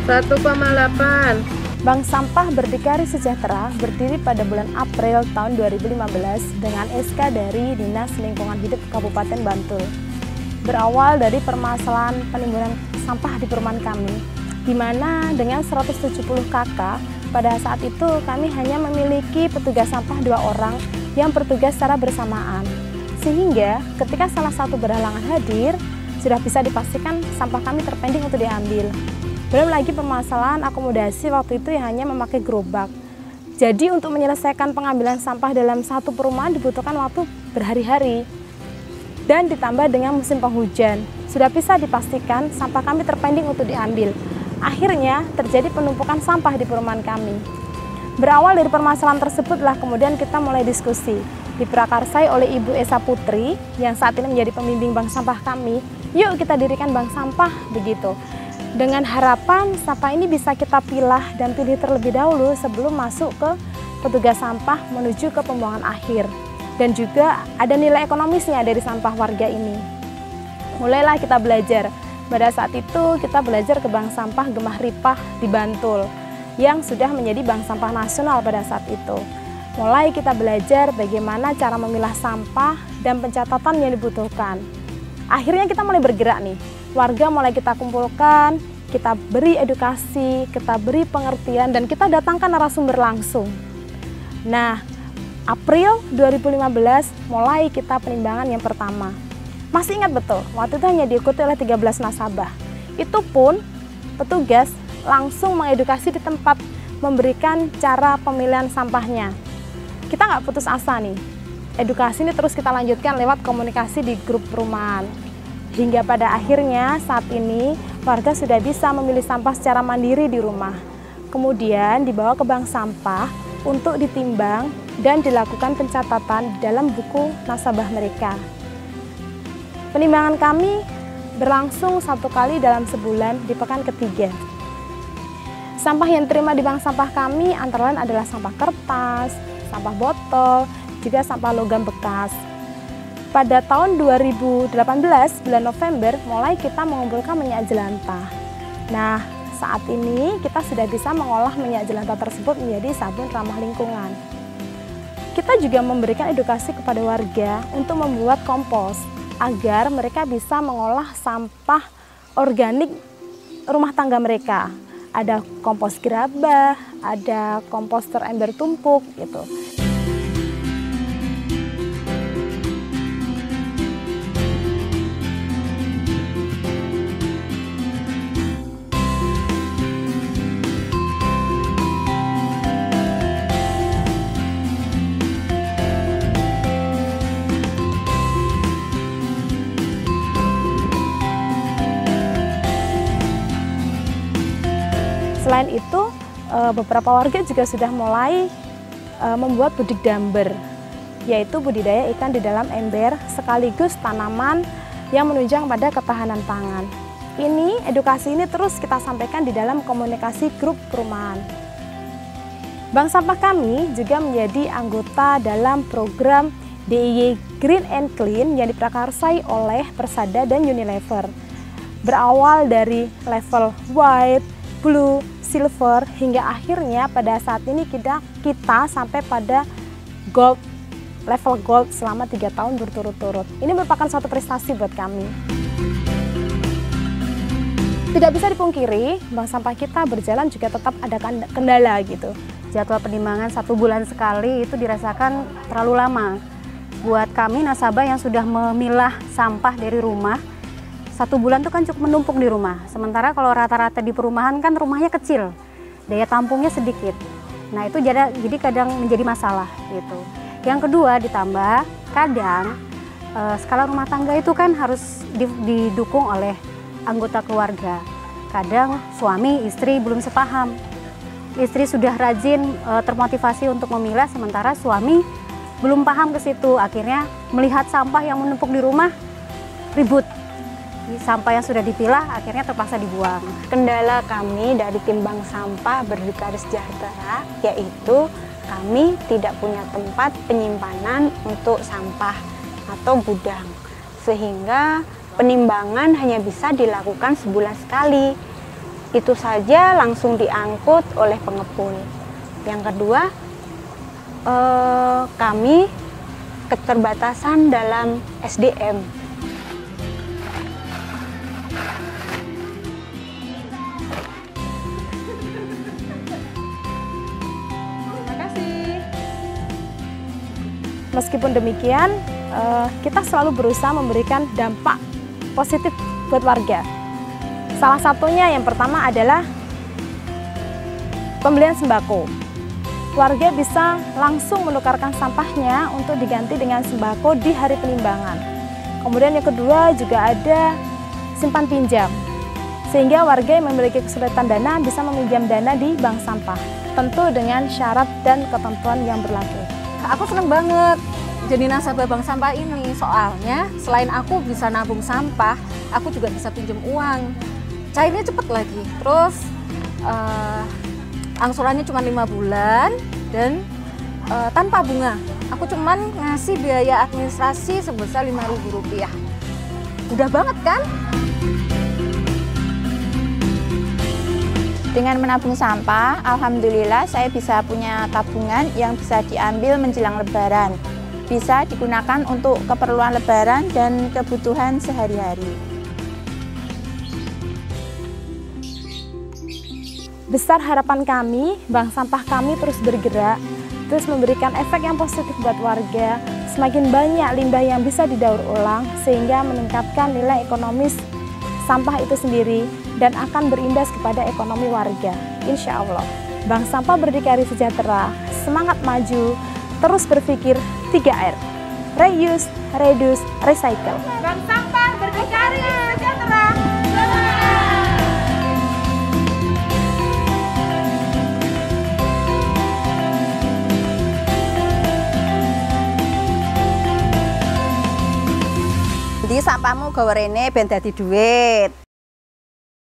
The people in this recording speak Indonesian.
1,8. Bank Sampah Berdikari Sejahtera berdiri pada bulan April tahun 2015 dengan SK dari Dinas Lingkungan Hidup Kabupaten Bantul. Berawal dari permasalahan penimbunan sampah di perumahan kami, di mana dengan 170 kakak, pada saat itu kami hanya memiliki petugas sampah 2 orang yang bertugas secara bersamaan. Sehingga ketika salah satu berhalangan hadir, sudah bisa dipastikan sampah kami terpending untuk diambil. Belum lagi permasalahan akomodasi waktu itu yang hanya memakai gerobak. Jadi untuk menyelesaikan pengambilan sampah dalam satu perumahan dibutuhkan waktu berhari-hari. Dan ditambah dengan musim penghujan, sudah bisa dipastikan sampah kami terpending untuk diambil. Akhirnya terjadi penumpukan sampah di perumahan kami. Berawal dari permasalahan tersebutlah kemudian kita mulai diskusi. Diprakarsai oleh Ibu Esa Putri yang saat ini menjadi pembimbing bank sampah kami. Yuk kita dirikan bank sampah begitu. Dengan harapan sampah ini bisa kita pilah dan pilih terlebih dahulu sebelum masuk ke petugas sampah menuju ke pembuangan akhir. Dan juga ada nilai ekonomisnya dari sampah warga ini. Mulailah kita belajar. Pada saat itu kita belajar ke Bank Sampah Gemah Ripah di Bantul yang sudah menjadi bank sampah nasional pada saat itu. Mulai kita belajar bagaimana cara memilah sampah dan pencatatan yang dibutuhkan. Akhirnya kita mulai bergerak nih. Warga mulai kita kumpulkan, kita beri edukasi, kita beri pengertian, dan kita datangkan narasumber langsung. Nah, April 2015 mulai kita penimbangan yang pertama. Masih ingat betul, waktu itu hanya diikuti oleh 13 nasabah. Itu pun petugas langsung mengedukasi di tempat, memberikan cara pemilihan sampahnya. Kita nggak putus asa nih. Edukasi ini terus kita lanjutkan lewat komunikasi di grup perumahan. Hingga pada akhirnya saat ini warga sudah bisa memilih sampah secara mandiri di rumah. Kemudian dibawa ke bank sampah untuk ditimbang dan dilakukan pencatatan dalam buku nasabah mereka. Penimbangan kami berlangsung 1 kali dalam sebulan di pekan ketiga. Sampah yang diterima di bank sampah kami antara lain adalah sampah kertas, sampah botol, juga sampah logam bekas. Pada tahun 2018, bulan November, mulai kita mengumpulkan minyak jelantah. Nah, saat ini kita sudah bisa mengolah minyak jelantah tersebut menjadi sabun ramah lingkungan. Kita juga memberikan edukasi kepada warga untuk membuat kompos, agar mereka bisa mengolah sampah organik rumah tangga mereka. Ada kompos gerabah, ada komposter ember tumpuk, gitu. Selain itu, beberapa warga juga sudah mulai membuat budik damber, yaitu budidaya ikan di dalam ember sekaligus tanaman yang menunjang pada ketahanan pangan. Edukasi ini terus kita sampaikan di dalam komunikasi grup perumahan. Bank sampah kami juga menjadi anggota dalam program DIY Green and Clean yang diprakarsai oleh Persada dan Unilever. Berawal dari level white, blue, silver, hingga akhirnya pada saat ini kita sampai pada gold, level gold selama 3 tahun berturut-turut. Ini merupakan suatu prestasi buat kami. Tidak bisa dipungkiri, bank sampah kita berjalan juga tetap ada kendala gitu. Jadwal penimbangan 1 bulan sekali itu dirasakan terlalu lama. Buat kami nasabah yang sudah memilah sampah dari rumah, 1 bulan itu kan cukup menumpuk di rumah. Sementara kalau rata-rata di perumahan kan rumahnya kecil, daya tampungnya sedikit. Nah itu jadi kadang menjadi masalah gitu. Yang kedua ditambah kadang skala rumah tangga itu kan harus didukung oleh anggota keluarga. Kadang suami istri belum sepaham. Istri sudah rajin termotivasi untuk memilah, sementara suami belum paham ke situ. Akhirnya melihat sampah yang menumpuk di rumah ribut. Sampah yang sudah dipilah akhirnya terpaksa dibuang. Kendala kami dari tim bank sampah Berdikari Sejahtera yaitu kami tidak punya tempat penyimpanan untuk sampah atau gudang, sehingga penimbangan hanya bisa dilakukan sebulan sekali. itu saja langsung diangkut oleh pengepul. Yang kedua, kami keterbatasan dalam SDM. Meskipun demikian, kita selalu berusaha memberikan dampak positif buat warga. Salah satunya yang pertama adalah pembelian sembako. Warga bisa langsung menukarkan sampahnya untuk diganti dengan sembako di hari penimbangan. Kemudian yang kedua juga ada simpan pinjam, sehingga warga yang memiliki kesulitan dana bisa meminjam dana di bank sampah, tentu dengan syarat dan ketentuan yang berlaku. Aku seneng banget jadi nasabah bank sampah ini, soalnya selain aku bisa nabung sampah, aku juga bisa pinjam uang. Cairnya cepet lagi, terus angsurannya cuma 5 bulan dan tanpa bunga. Aku cuman ngasih biaya administrasi sebesar Rp5.000. Udah banget kan? Dengan menabung sampah, alhamdulillah saya bisa punya tabungan yang bisa diambil menjelang Lebaran. Bisa digunakan untuk keperluan Lebaran dan kebutuhan sehari-hari. Besar harapan kami, bank sampah kami terus bergerak, terus memberikan efek yang positif buat warga. Semakin banyak limbah yang bisa didaur ulang, sehingga meningkatkan nilai ekonomis sampah itu sendiri dan akan berimbas kepada ekonomi warga. Insya Allah, Bank Sampah Berdikari Sejahtera, semangat maju, terus berpikir 3R, reuse, reduce, recycle. Bank Sampah Berdikari Sejahtera. Jadi sampahmu gawe rene ben dadi duit.